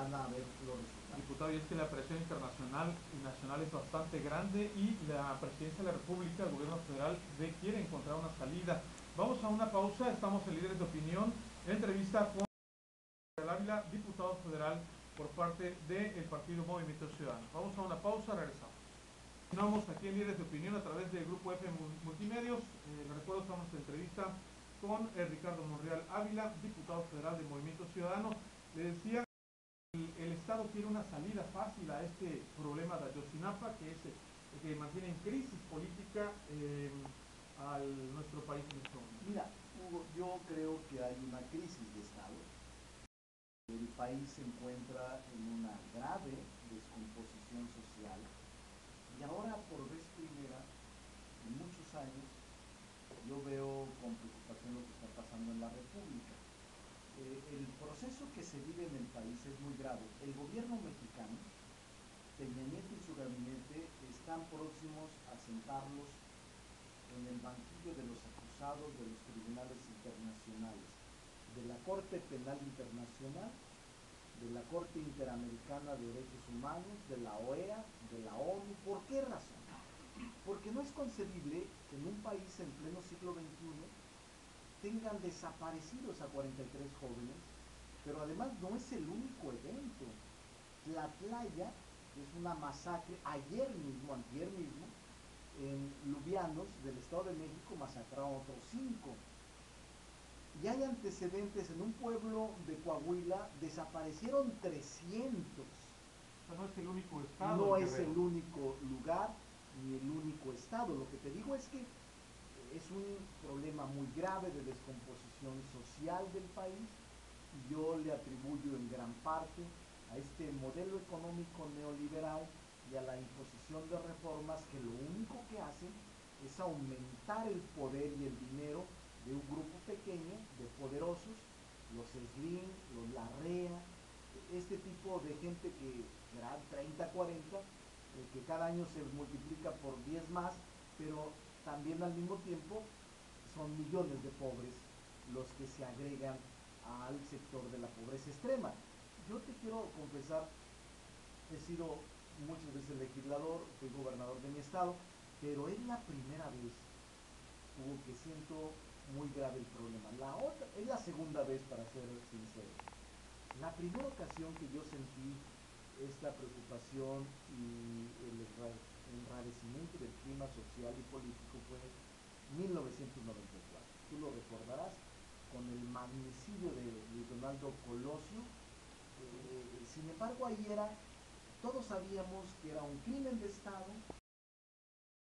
van a ver los resultados. Diputado, y es que la presión internacional y nacional es bastante grande y la presidencia de la República, el gobierno federal, quiere encontrar una salida. Vamos a una pausa, estamos en Líderes de Opinión, entrevista con Ávila, diputado federal por parte del partido Movimiento Ciudadano. Vamos a una pausa, regresamos. Continuamos aquí en Líderes de Opinión a través del Grupo F Multimedios. Les recuerdo, estamos en entrevista con Ricardo Monreal Ávila, diputado federal del Movimiento Ciudadano. Le decía, el Estado quiere una salida fácil a este problema de Ayotzinapa, que mantiene en crisis política a nuestro país en este momento. Mira, Hugo, yo creo que hay una crisis de Estado. El país se encuentra en una grave descomposición social y ahora por vez primera en muchos años yo veo con preocupación lo que está pasando en la República. El proceso que se vive en el país es muy grave. El gobierno mexicano, Peña Nieto y su gabinete están próximos a sentarlos en el banquillo de los acusados de los tribunales internacionales, de la Corte Penal Internacional, de la Corte Interamericana de Derechos Humanos, de la OEA, de la ONU. ¿Por qué razón? Porque no es concebible que en un país en pleno siglo XXI tengan desaparecidos a 43 jóvenes, pero además no es el único evento. Tlatlaya es una masacre, ayer mismo, antier mismo, en Lubianos del Estado de México masacraron a otros 5. Y hay antecedentes en un pueblo de Coahuila, desaparecieron 300. O sea, no es el único estado. No es el único lugar ni el único estado. Lo que te digo es que es un problema muy grave de descomposición social del país. Yo le atribuyo en gran parte a este modelo económico neoliberal y a la imposición de reformas que lo único que hacen es aumentar el poder y el dinero de un grupo pequeño de poderosos, los Slim, los Larrea, este tipo de gente que será 30, 40, que cada año se multiplica por 10 más, pero también al mismo tiempo son millones de pobres los que se agregan al sector de la pobreza extrema. Yo te quiero confesar, he sido muchas veces legislador, fui gobernador de mi estado, pero es la primera vez, Hugo, que siento muy grave el problema. La otra, es la segunda vez, para ser sincero. La primera ocasión que yo sentí esta preocupación y el enrarecimiento del clima social y político fue en 1994. Tú lo recordarás, con el magnicidio de Luis Donaldo Colosio. Sin embargo, ahí todos sabíamos que era un crimen de Estado,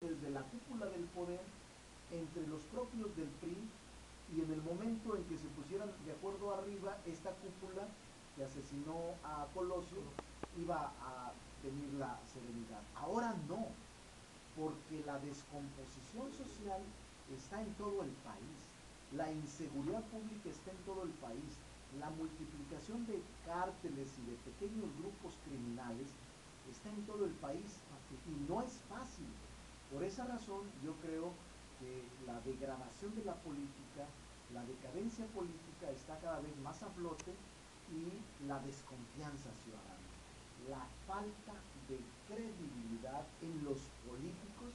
desde la cúpula del poder, entre los propios del PRI, y en el momento en que se pusieran de acuerdo arriba, esta cúpula que asesinó a Colosio iba a tener la serenidad. Ahora no, porque la descomposición social está en todo el país, la inseguridad pública está en todo el país, la multiplicación de cárteles y de pequeños grupos criminales está en todo el país y no es fácil. Por esa razón yo creo que la degradación de la política, la decadencia política está cada vez más a flote, y la desconfianza ciudadana, la falta de credibilidad en los políticos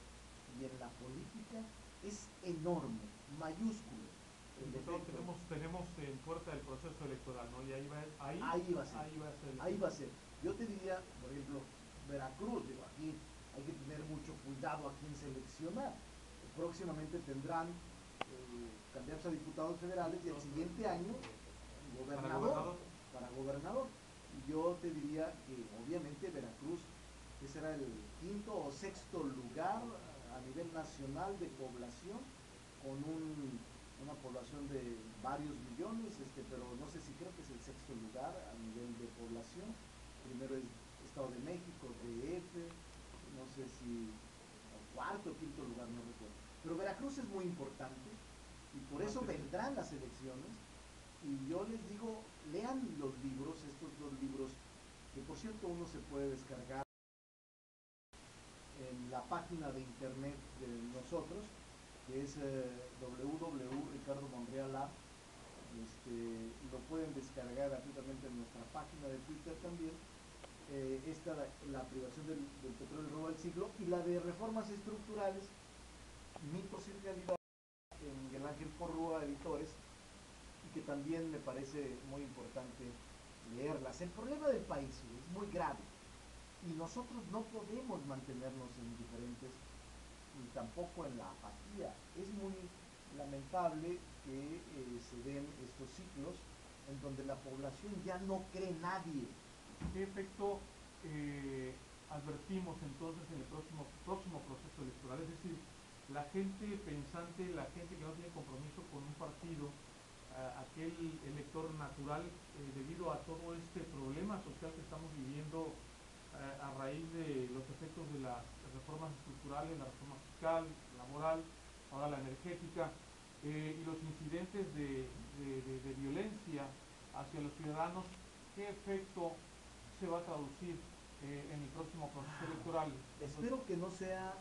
y en la política es enorme, mayúsculo. Tenemos en puerta el proceso electoral, ¿no? Y ahí va a ser. Ahí va a ser. Yo te diría, por ejemplo, Veracruz, digo, aquí hay que tener mucho cuidado a quién seleccionar. Próximamente tendrán candidatos a diputados federales y el siguiente año para gobernador. Yo te diría que obviamente Veracruz, que será el quinto o sexto lugar a nivel nacional de población, con una población de varios millones, pero no sé si creo que es el sexto lugar a nivel de población. Primero es Estado de México, DF, no sé si cuarto o quinto lugar, no recuerdo. Pero Veracruz es muy importante y por eso vendrán las elecciones. Y yo les digo, lean los libros, estos 2 libros, que por cierto uno se puede descargar en la página de internet de nosotros, que es www.ricardomonreala. Lo pueden descargar gratuitamente en nuestra página de Twitter también. la privación del petróleo, el robo del siglo, y la de reformas estructurales, mitos y realidad, en Miguel Ángel Porrúa, editores, y que también me parece muy importante leerlas. El problema del país es muy grave y nosotros no podemos mantenernos indiferentes ni tampoco en la apatía. Es muy lamentable que se den estos ciclos en donde la población ya no cree en nadie. ¿Qué efecto advertimos entonces en el próximo proceso electoral? Es decir, la gente pensante, la gente que no tiene compromiso con un partido, aquel elector natural, debido a todo este problema social que estamos viviendo a raíz de los efectos de las reformas estructurales, la reforma fiscal, laboral, ahora la energética, y los incidentes de violencia hacia los ciudadanos, ¿qué efecto se va a traducir en el próximo proceso electoral? Espero que no sea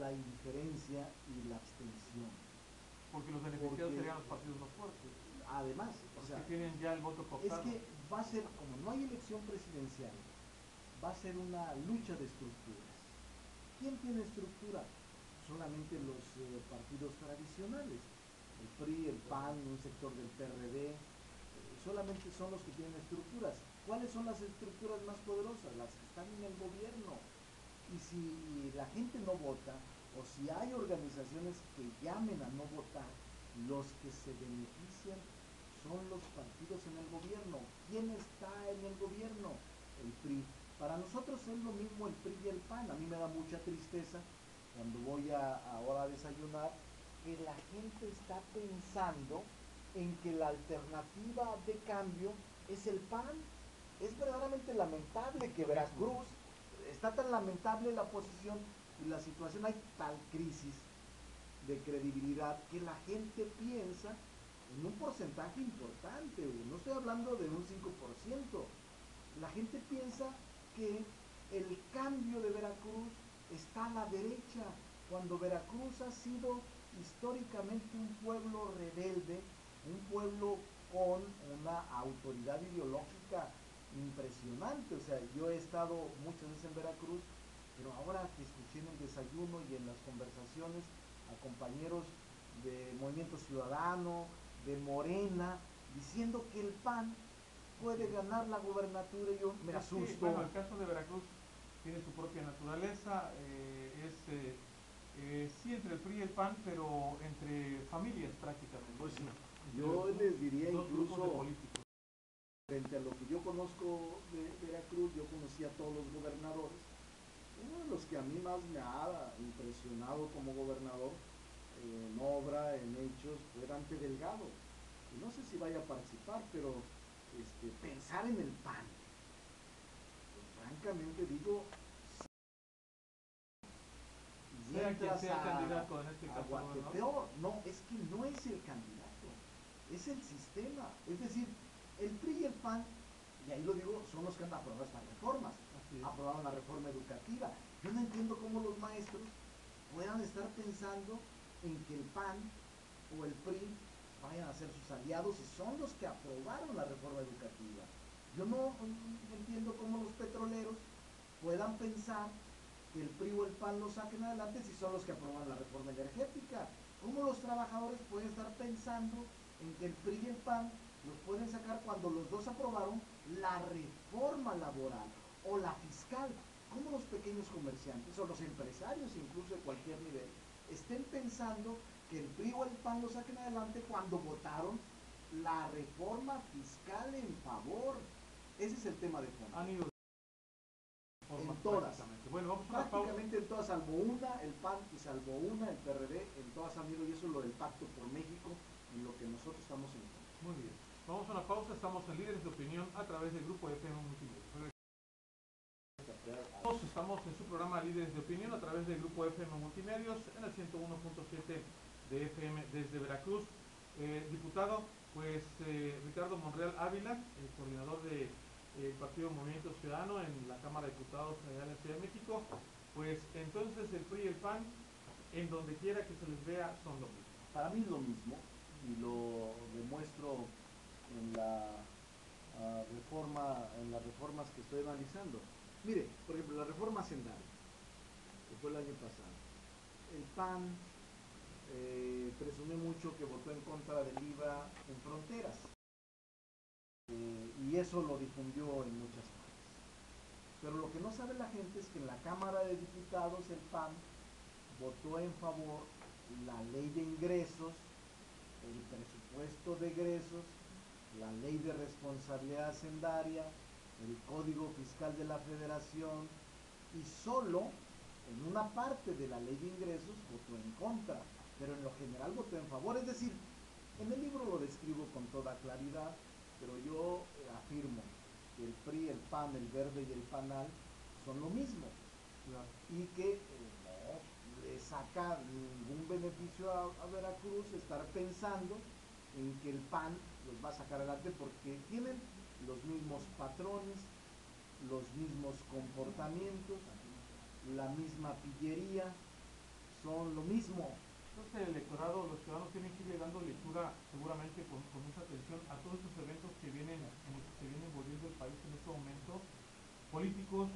la indiferencia y la abstención. Porque los beneficiados serían los partidos más fuertes. Además, o sea, que tienen ya el voto cooptado. Es que va a ser, como no hay elección presidencial, va a ser una lucha de estructuras. ¿Quién tiene estructura? Solamente los partidos tradicionales. El PRI, el PAN, un sector del PRD, solamente son los que tienen estructuras. ¿Cuáles son las estructuras más poderosas? Las que están en el gobierno. Y si la gente no vota, o si hay organizaciones que llamen a no votar, los que se benefician son los partidos en el gobierno. ¿Quién está en el gobierno? El PRI. Para nosotros es lo mismo el PRI y el PAN. A mí me da mucha tristeza cuando voy ahora a desayunar que la gente está pensando en que la alternativa de cambio es el PAN. Es verdaderamente lamentable que Veracruz, está tan lamentable la posición y la situación, hay tal crisis de credibilidad que la gente piensa en un porcentaje importante, no estoy hablando de un 5%, la gente piensa que el cambio de Veracruz está a la derecha, cuando Veracruz ha sido históricamente un pueblo rebelde, un pueblo con una autoridad ideológica impresionante. O sea, yo he estado muchas veces en Veracruz, pero ahora que escuché en el desayuno y en las conversaciones a compañeros de Movimiento Ciudadano, de Morena, diciendo que el PAN puede ganar la gubernatura, yo me asusto. Sí, bueno, el caso de Veracruz tiene su propia naturaleza, sí entre el PRI y el PAN, pero entre familias prácticamente. Pues sí, yo les diría incluso, políticos. frente a lo que yo conozco de Veracruz, yo conocí a todos los gobernadores. Uno de los que a mí más me ha impresionado como gobernador, en obra, en hechos, fue Dante Delgado. Y no sé si vaya a participar, pero pensar en el PAN, pues, francamente digo, sea quien sea el candidato en este caso, peor, no, es que no es el candidato, es el sistema. Es decir, el PRI y el PAN, y ahí lo digo, son los que han aprobado estas reformas. Aprobaron la reforma educativa. Yo no entiendo cómo los maestros puedan estar pensando en que el PAN o el PRI vayan a ser sus aliados y son los que aprobaron la reforma educativa. Yo no entiendo cómo los petroleros puedan pensar que el PRI o el PAN lo saquen adelante si son los que aprueban la reforma energética. ¿Cómo los trabajadores pueden estar pensando en que el PRI y el PAN los pueden sacar cuando los dos aprobaron la reforma laboral o la fiscal? ¿Cómo los pequeños comerciantes o los empresarios, incluso de cualquier nivel, estén pensando que el PRI o el PAN lo saquen adelante cuando votaron la reforma fiscal en favor? Ese es el tema de fondo. Han ido en todas. Bueno, vamos prácticamente en todas, salvo una, el PAN, y salvo una, el PRD, en todas han ido, y eso es lo del Pacto por México, en lo que nosotros estamos en contra. Muy bien. Vamos a una pausa, estamos en Líderes de Opinión a través del Grupo FM Multimedia. Estamos en su programa Líderes de Opinión a través del Grupo FM Multimedios en el 101.7 de FM desde Veracruz. Diputado, pues Ricardo Monreal Ávila, el coordinador del Partido Movimiento Ciudadano en la Cámara de Diputados Federal de la Ciudad de México, pues entonces el PRI y el PAN, en donde quiera que se les vea, son lo mismo. Para mí es lo mismo, y lo demuestro en la reforma, en las reformas que estoy analizando. Mire, por ejemplo, la reforma hacendaria, que fue el año pasado. El PAN presume mucho que votó en contra del IVA en fronteras. Y eso lo difundió en muchas partes. Pero lo que no sabe la gente es que en la Cámara de Diputados el PAN votó en favor la ley de ingresos, el presupuesto de egresos, la ley de responsabilidad hacendaria, el Código Fiscal de la Federación, y solo en una parte de la ley de ingresos votó en contra, pero en lo general votó en favor. Es decir, en el libro lo describo con toda claridad, pero yo afirmo que el PRI, el PAN, el Verde y el PANAL son lo mismo. Claro. Y que no le saca ningún beneficio a Veracruz estar pensando en que el PAN los va a sacar adelante porque tienen los mismos patrones, los mismos comportamientos, la misma pillería, son lo mismo. Entonces el electorado, los ciudadanos tienen que ir dando lectura seguramente con mucha atención a todos estos eventos que vienen, en los que se viene envolviendo el país en este momento, políticos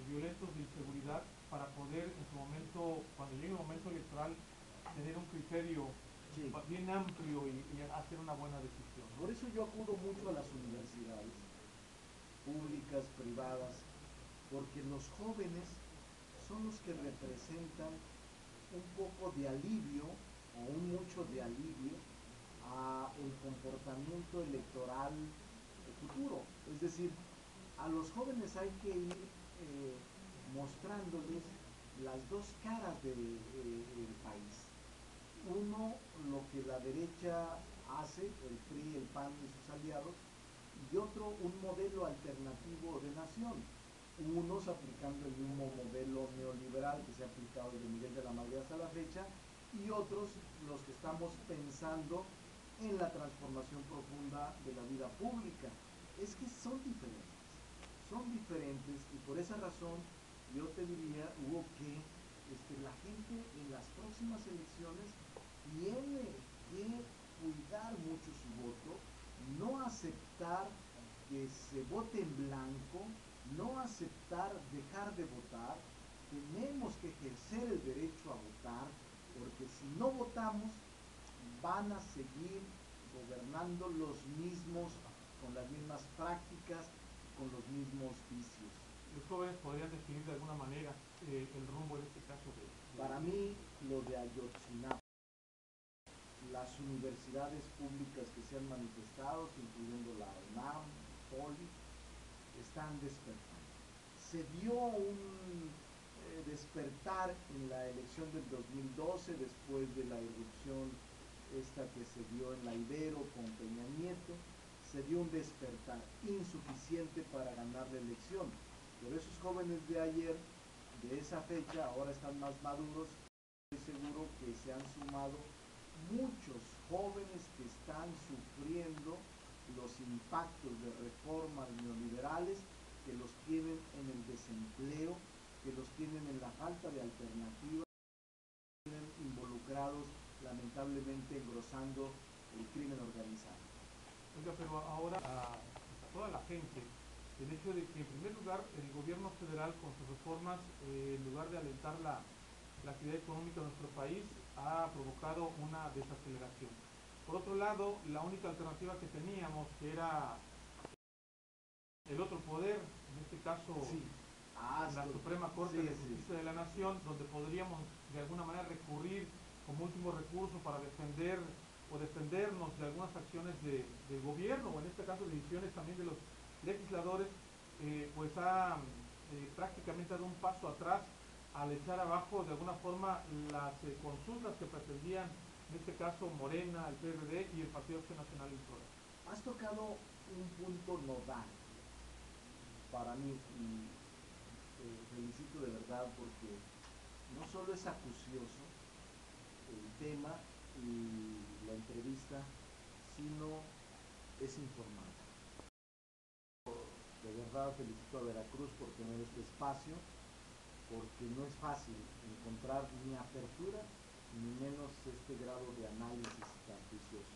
violentos de inseguridad, para poder en su momento, cuando llegue el momento electoral, tener un criterio sí, bien amplio y hacer una buena decisión, ¿no? Por eso yo acudo mucho a las universidades, públicas, privadas, porque los jóvenes son los que representan un poco de alivio o un mucho de alivio a el comportamiento electoral futuro. Es decir, a los jóvenes hay que ir mostrándoles las dos caras del país. Uno, lo que la derecha hace, el PRI, el PAN y sus aliados, y otro, un modelo alternativo de nación. Unos aplicando el mismo modelo neoliberal que se ha aplicado desde Miguel de la Madrid hasta la fecha, y otros los que estamos pensando en la transformación profunda de la vida pública. Es que son diferentes y por esa razón yo te diría, Hugo, que la gente en las próximas elecciones tiene que cuidar mucho su voto, no aceptar que se vote en blanco, no aceptar dejar de votar. Tenemos que ejercer el derecho a votar, porque si no votamos van a seguir gobernando los mismos, con las mismas prácticas, con los mismos vicios. Los jóvenes podrían definir de alguna manera el rumbo en este caso Para mí, lo de Ayotzinapa, las universidades públicas que se han manifestado, incluyendo la UNAM, Poli, están despertando. Se dio un despertar en la elección del 2012, después de la irrupción esta que se dio en la Ibero con Peña Nieto, se dio un despertar insuficiente para ganar la elección. Pero esos jóvenes de ayer, de esa fecha, ahora están más maduros. Estoy seguro que se han sumado muchos jóvenes que están sufriendo los impactos de reformas neoliberales, que los tienen en el desempleo, que los tienen en la falta de alternativas, que tienen involucrados lamentablemente engrosando el crimen organizado. Oiga, pero ahora a toda la gente, el hecho de que en primer lugar el gobierno federal con sus reformas, en lugar de alentar la actividad económica de nuestro país, ha provocado una desaceleración. Por otro lado, la única alternativa que teníamos, que era el otro poder, en este caso sí, la Suprema Corte de Justicia de la Nación, donde podríamos de alguna manera recurrir como último recurso para defender o defendernos de algunas acciones del gobierno, o en este caso decisiones también de los legisladores, pues ha prácticamente dado un paso atrás al echar abajo de alguna forma las consultas que pretendían, en este caso Morena, el PRD y el Partido Acción Nacional Electoral. Has tocado un punto nodal para mí y felicito de verdad porque no solo es acucioso el tema y la entrevista, sino es informal. De verdad felicito a Veracruz por tener este espacio, porque no es fácil encontrar ni apertura ni menos este grado de análisis tan juicioso.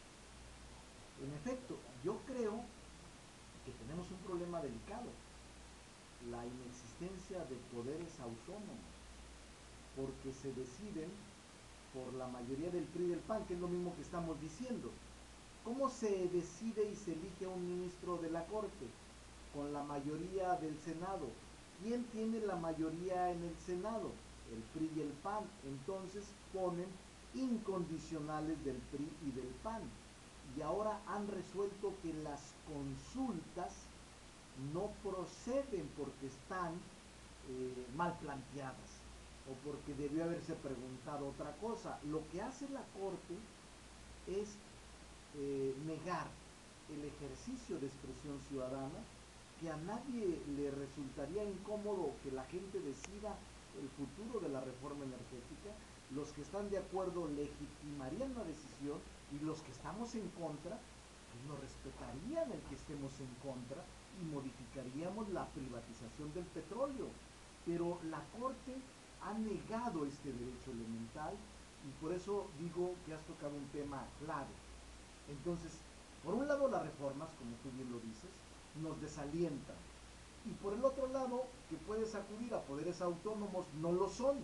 En efecto, yo creo que tenemos un problema delicado. la inexistencia de poderes autónomos, porque se deciden por la mayoría del PRI y del PAN, que es lo mismo que estamos diciendo. ¿Cómo se decide y se elige a un ministro de la Corte? Con la mayoría del Senado. ¿Quién tiene la mayoría en el Senado? El PRI y el PAN. Entonces ponen incondicionales del PRI y del PAN. Y ahora han resuelto que las consultas no proceden porque están mal planteadas o porque debió haberse preguntado otra cosa. Lo que hace la Corte es negar el ejercicio de expresión ciudadana, que a nadie le resultaría incómodo que la gente decida el futuro de la reforma energética. Los que están de acuerdo legitimarían la decisión y los que estamos en contra pues no respetarían el que estemos en contra y modificaríamos la privatización del petróleo. Pero la Corte ha negado este derecho elemental y por eso digo que has tocado un tema clave. Entonces, por un lado las reformas, como tú bien lo dices, nos desalientan. Y por el otro lado, que puedes acudir a poderes autónomos, no lo son,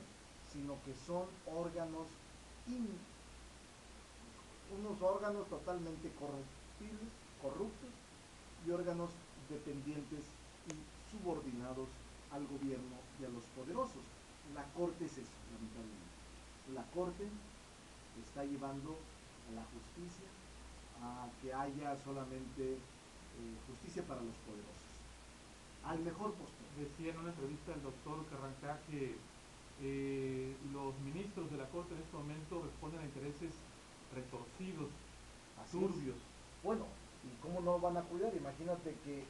sino que son órganos, in, unos órganos totalmente corruptibles, corruptos, y órganos dependientes y subordinados al gobierno y a los poderosos. La Corte es eso, lamentablemente. La Corte está llevando a la justicia a que haya solamente justicia para los poderosos, al mejor postor. Decía en una entrevista el doctor Carrancá que los ministros de la Corte en este momento responden a intereses retorcidos, Así turbios. es. Bueno, ¿y cómo no van a cuidar? Imagínate que